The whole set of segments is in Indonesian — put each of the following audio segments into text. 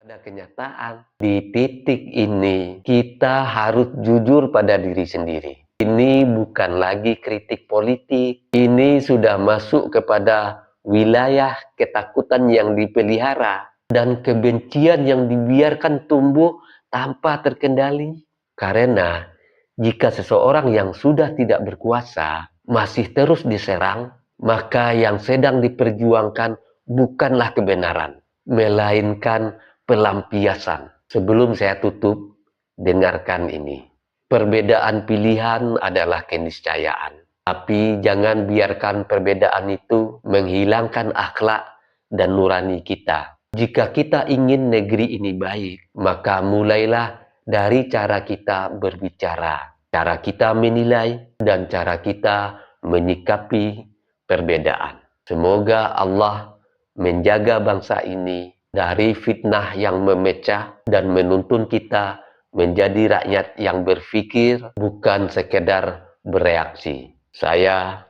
Ada kenyataan di titik ini kita harus jujur pada diri sendiri. Ini bukan lagi kritik politik, ini sudah masuk kepada wilayah ketakutan yang dipelihara dan kebencian yang dibiarkan tumbuh tanpa terkendali. Karena jika seseorang yang sudah tidak berkuasa masih terus diserang, maka yang sedang diperjuangkan bukanlah kebenaran, melainkan pelampiasan. Sebelum saya tutup, dengarkan ini. Perbedaan pilihan adalah keniscayaan. Tapi jangan biarkan perbedaan itu menghilangkan akhlak dan nurani kita. Jika kita ingin negeri ini baik, maka mulailah dari cara kita berbicara, cara kita menilai, dan cara kita menyikapi perbedaan. Semoga Allah menjaga bangsa ini dari fitnah yang memecah dan menuntun kita menjadi rakyat yang berpikir, bukan sekedar bereaksi. Saya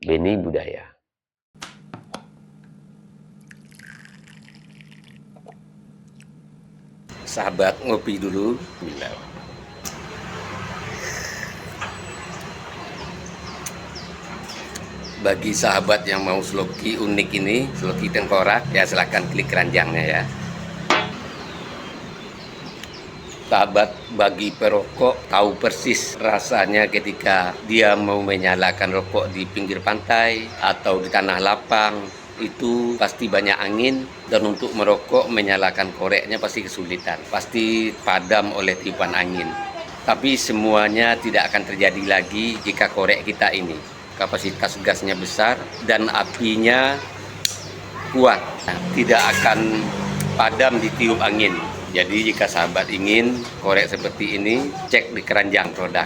Beni Budaya. Sahabat ngopi dulu. Bagi sahabat yang mau sloki unik ini, sloki tengkorak, ya silahkan klik keranjangnya ya. Sahabat bagi perokok tahu persis rasanya ketika dia mau menyalakan rokok di pinggir pantai atau di tanah lapang. Itu pasti banyak angin, dan untuk merokok menyalakan koreknya pasti kesulitan, pasti padam oleh tiupan angin. Tapi semuanya tidak akan terjadi lagi jika korek kita ini kapasitas gasnya besar dan apinya kuat, tidak akan padam ditiup angin. Jadi jika sahabat ingin korek seperti ini, cek di keranjang produk.